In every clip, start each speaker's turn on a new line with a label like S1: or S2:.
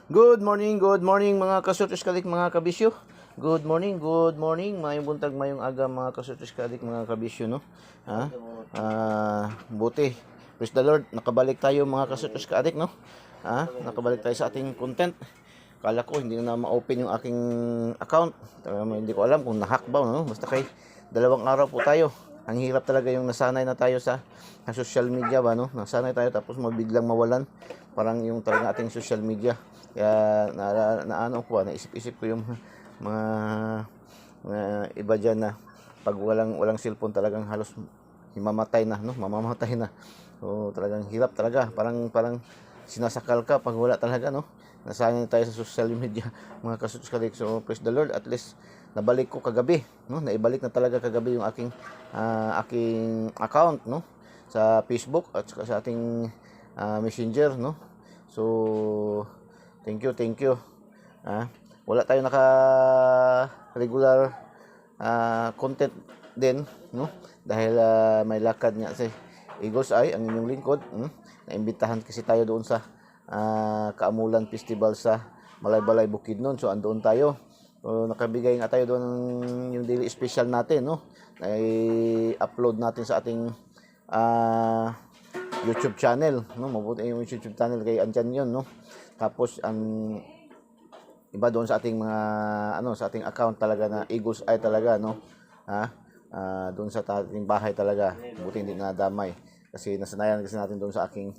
S1: Good morning mga kasutis kalik mga kabisyo. Good morning, mayong buntag, mayong aga mga kasutis kalik mga kabisyo, no? Ha? Buti. Praise the Lord, nakabalik tayo mga kasutis kalik, no? Nakabalik tayo sa ating content. Kala ko hindi na ma-open yung aking account. Hindi ko alam kung na-hack ba, no? Basta kay dalawang araw po tayo. Ang hirap talaga yung nasanay na tayo sa social media ba, no? Nasanay tayo tapos mabiglang mawalan. Parang yung talaga ating social media. Kaya naano ko, naisip-isip ko yung mga iba diyan na pag walang cellphone talagang halos mamamatay na, no? Mamamatay na. So talagang hirap talaga. Parang sinasakal ka pag wala talaga, no? Nasanay tayo sa social media mga kasuskalik. So praise the Lord, at least nabalik ko kagabi, no? Naibalik na talaga kagabi yung aking account, no? Sa Facebook at sa ating Messenger, no? So thank you. Wala tayo naka regular content din, no? Dahil may lakad nga si Eagles Eye, ang inyong lingkod. Naimbitahan kasi tayo doon sa Kaamulan Festival sa Malaybalay, Bukidnon. So andoon tayo. So, nakabigay nga tayo doon yung daily special natin, no? I-upload natin sa ating YouTube channel, no? Mabuti yung YouTube channel kay andyan yun, no? Tapos ang iba doon sa ating mga sa ating account talaga na Eagles Eye talaga, no? Doon sa ating bahay talaga. Buti hindi nadamay kasi nasanayan kasi natin doon sa aking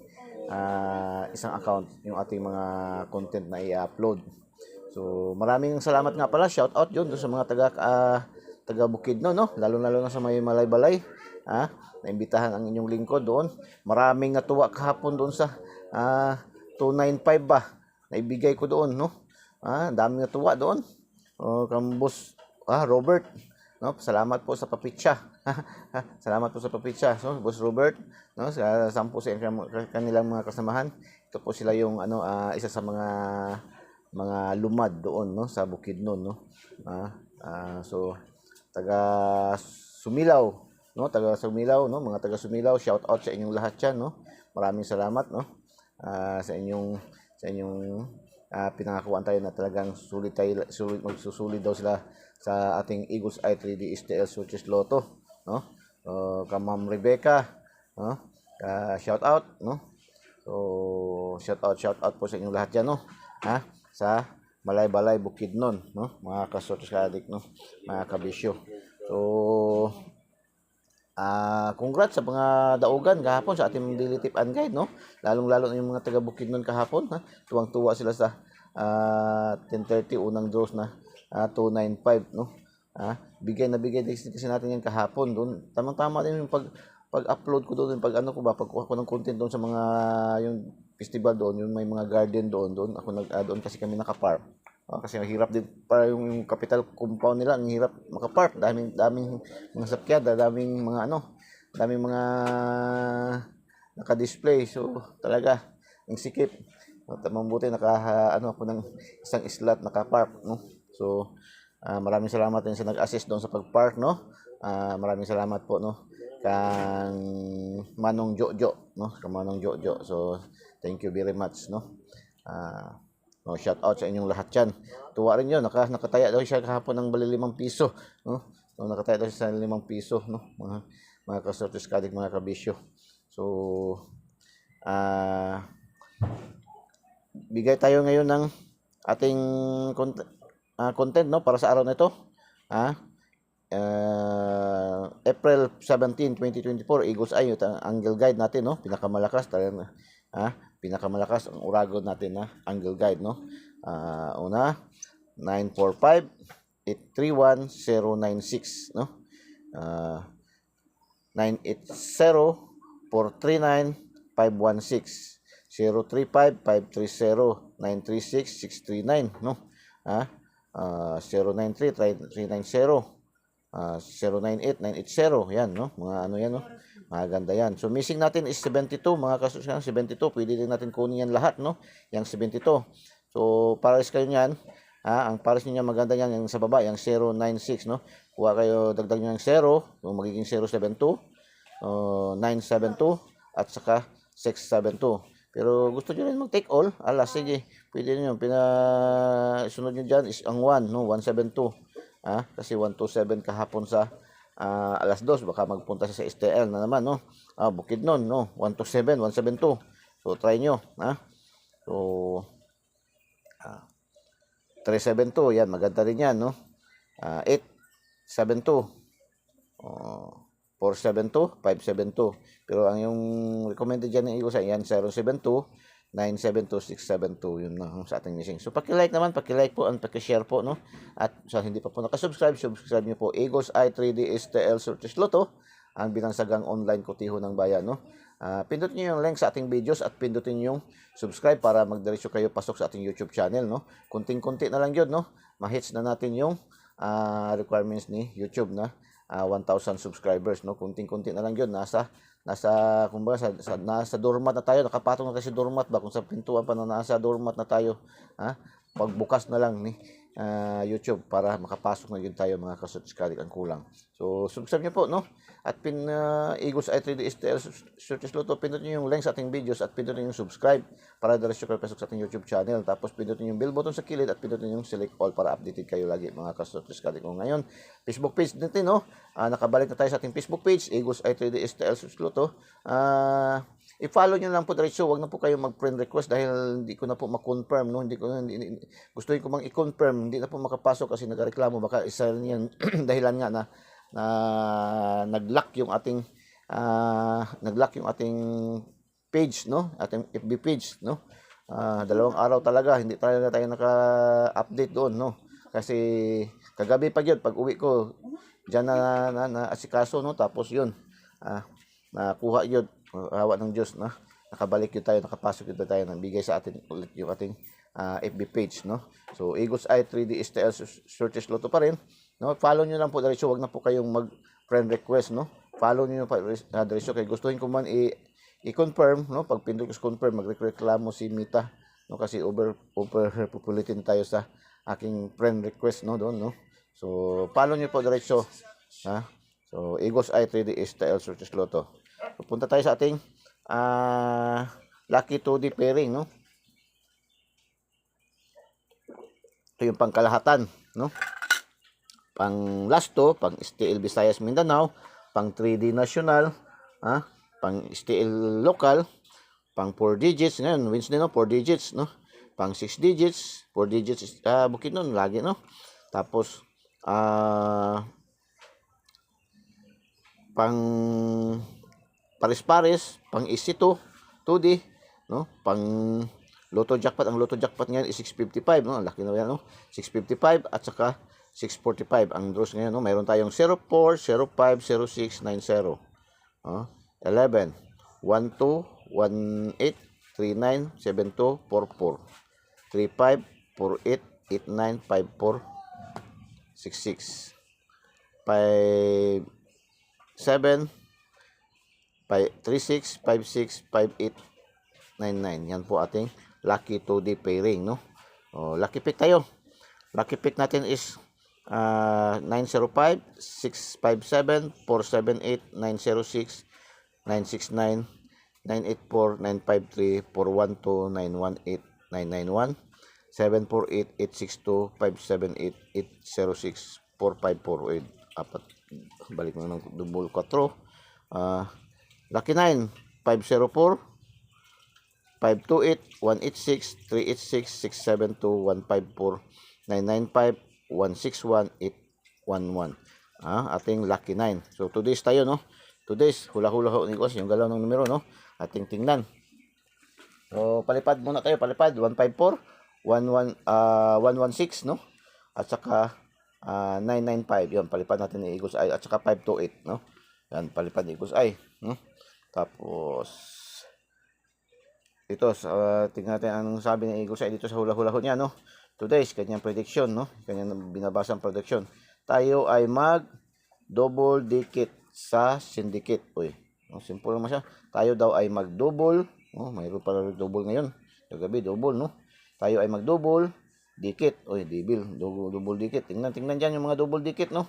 S1: isang account yung ating mga content na i-upload. So maraming salamat nga pala, shout out doon sa mga taga Bukidnon, no? Lalo na sa may Malaybalay. Naimbitahan ang inyong lingkod doon. Maraming natuwa kahapon doon sa 295 ba. Naibigay ko doon, no? Daming natuwa doon. Kambos Robert, no? Salamat po sa papitsa. Salamat po sa papitsa. So, Boss Robert, no? Sa sampu sa kanilang mga kasamahan. Ito po sila yung isa sa mga lumad doon, no, sa Bukidnon, no. So taga Sumilaw, no, mga taga Sumilaw, shout out sa inyong lahat diyan, no. Maraming salamat, no. Sa inyong pinangakuan tayo na talagang magsusulit daw sila sa ating Eagles Eye 3D STL Suches Lotto, no. Ka Ma'am Rebecca, no. Shout out, no. So shout out po sa inyong lahat diyan, no. Sa Malaybalay, Bukidnon, no, mga kasutos kadik, no, mga kabisyo. So congrats sa mga daugan kahapon sa ating daily tip and guide, no. Lalong-lalo na yung mga taga Bukidnon kahapon, tuwang-tuwa sila sa 10:30 unang draws na 295, no. Bigay kasi natin yan kahapon doon. Tamang-tama din yung pag-upload ko doon, pagkuha ko ng content doon sa mga yung festival doon, yung may mga garden doon ako doon kasi kami naka-park. Kasi hirap din para yung capital compound nila, ang hirap maka-park, daming mga sakyan, daming mga naka-display. So talaga ang sikip. Tamang buti ako ng isang slot naka-park, no. So maraming salamat din sa nag-assist doon sa pag-park, no. Maraming salamat po, no, kang Manong Jojo, no, Manong Jojo. So thank you very much, no. Shout out sa inyong lahat diyan. Tuwa rin 'yon, nakataya daw siya kahapon ng bali 5 piso, no. So nakataya daw siya sa 5 piso, no. Mga kasortes kadik, mga kabisyo. So bigay tayo ngayon ng ating content, no, para sa araw na ito. April 17, 2024, Eagles Eye, ang angle guide natin, no, pinakamalakas talaga, pinakamalakas ang uragon natin na angle guide, no. Una 945 831 096, no. 980 439 516 035 530 936 639, no. 093 390 098 980, yan, no. Mga yan, no. Maganda yan. So missing natin is 72, mga kasusunod 72. Pwede din natin kunin yan lahat, no. Yang 72. So pares kayo niyan. Ang pares niya maganda yan, yung sa baba, yung 096, no. Kuha kayo, dagdag niyo yung 0, so magiging 072, 972 at saka 672. Pero gusto nyo rin mag-take all, sige, pwede nyo. Sunod nyo dyan is ang 1, no? 172. Kasi 127 kahapon sa 2:00, baka magpunta siya sa STL na naman, no? Bukidnon, no? 127, 172. So, try nyo, So, 372, yan, maganda rin yan, no? 872. 472, 572. Pero ang yung recommended dyan ng Eagles ay yan, 072, 972, 672. Yun na sa ating missing. So, paki-like naman, paki-like po and paki-share po, no? At sa hindi pa po nakasubscribe, subscribe nyo po Eagles Eye 3D STL Sortes Lotto, ang binansagang online kotiho ng bayan, no? Pindutin nyo yung link sa ating videos at pindutin yung subscribe para magdiretso kayo pasok sa ating YouTube channel, no? Kunting-kunti na lang yun, no? Ma-hits na natin yung requirements ni YouTube na 1,000 subscribers, no? Kunting-kunti na lang yun. Nasa kumbaga nasa doormat na tayo, nakapatong na tayo sa doormat ba, kung sa pintuan pa na nasa doormat na tayo, pagbukas na lang ni YouTube para makapasok na yun tayo, mga kasubscribe ang kulang. So subscribe nyo po, no? At Eagles Eye 3D STL Sortes Lotto, pindutin yung link sa ating videos at pindutin yung subscribe para diretso kayo pasok sa ating YouTube channel. Tapos pindutin yung bell button sa kilid at pindutin yung select all para updated kayo lagi, mga kasubscribe ko. Ngayon, Facebook page natin, no? Nakabalik na tayo sa ating Facebook page, Eagles Eye 3D STL Sortes Lotto. I-follow nyo lang po diretso, wag na po kayo mag-friend request dahil hindi ko na po ma-confirm, no? Gusto ko mang i-confirm, hindi na po makapasok kasi nagreklamo, baka isa niyan dahilan nga na nag-lock yung ating page, no? Ating FB page, no? 2 araw talaga hindi tayo naka-update doon, no? Kasi kagabi pa yun, pag uwi ko diyan na asikaso, no? Tapos yun nakuha yun, awa ng Diyos, na nakabalik yun tayo, nakapasok yun tayo, nabigay sa atin ulit yung ating FB page, no? So Eagles Eye 3D STL Sortes Lotto pa rin, no? Follow nyo lang po diretso, wag na po kayong mag-friend request, no? Follow nyo pa diretso, kay gustuhin ko man i-confirm, no? Pag pindot ko confirm, magreklamo si Mita, no? Kasi overpopulated tayo sa aking friend request, no, doon, no? So follow nyo po diretso, So Eagles Eye 3D STL Sortes Lotto. So, punta tayo sa ating Lucky 2D pairing, no? Ito yung pangkalahatan, no? Pang Lasto, pang STL Visayas Mindanao, pang 3D National, pang STL Local, pang 4 digits, ngayon, wins din, no? 4 digits, no? Pang 6 digits, 4 digits, Bukidnon, lagi, no? Tapos, pang pares-pares, pang EC2, 2D, no? Pang Lotto Jackpot, ang Lotto Jackpot ngayon is 655, no? Laki na yan, no? 655 at saka 645 ang draws ngayon, no? Mayroon tayong 04, 05, 06, 90, 11, 12, 18, 39, 72, 44, 35, 48, 89, 54, 66, 5, 7, 36, 56, 58, 99. Yan po ating Lucky 2D pairing, no? Lucky pick tayo. Lucky pick natin is 905, 657, 478, 906, 969, 984, 953, 412, 918, 991, 748, 862, 578, 806, 454, 4. Balik mo ng double 4. Lucky 9, 504, 528, 186, 386, 672, 154, 995, 161, 811. Ating lucky 9. So today's tayo, no? Today's hula-hula ho ni Kos, yung galaw ng numero, no? Ating tingnan. So palipad muna tayo, palipad 154, 116, no? At saka 995, yun, palipad natin ni Eagles Eye, at saka 528, no? Yan, palipad ni Eagles Eye, no? Tapos ito, tingnan natin anong sabi ni Eagles Eye dito sa hula-hula ho niya, no? Today's kanyang prediction, no? Kanyang binabasang prediction. Tayo ay mag double dikit sa syndicate. Uy, simple naman siya. Tayo daw ay mag double, mayroon pala double ngayon. Kagabi double, no? Tayo ay mag double dikit. Uy, double dikit. Tingnan diyan yung mga double dikit, no?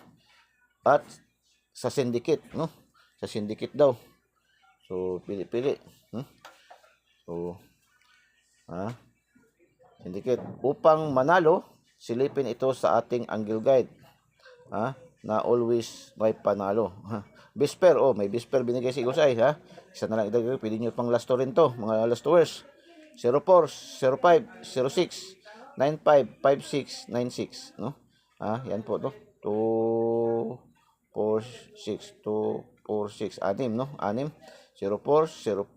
S1: At sa syndicate, no? Sa syndicate daw. So pili-pili, So Ha? Syndicate. Upang manalo, silipin ito sa ating angle guide. Ha? Na always may panalo. Ha? Bisper, may bisper binigay si Eagles Eye, ha? Isa na lang idagdag, pwede nyo pang last to rin to, mga last tours. 04, 05, 06, 95, 56, 96, no? Yan po to. 2, 4, 6, 2, 4, 6, 6, no? 6. 04,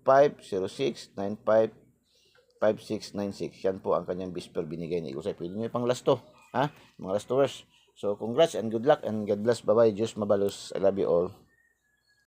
S1: 05, 06, 95, 5696. Yan po ang kanyang bisper binigay ni Igosay. Pwede nyo pang last to. Ha? Mga last tours. So, congrats and good luck and God bless. Bye-bye. Diyos mabalos. I love you all.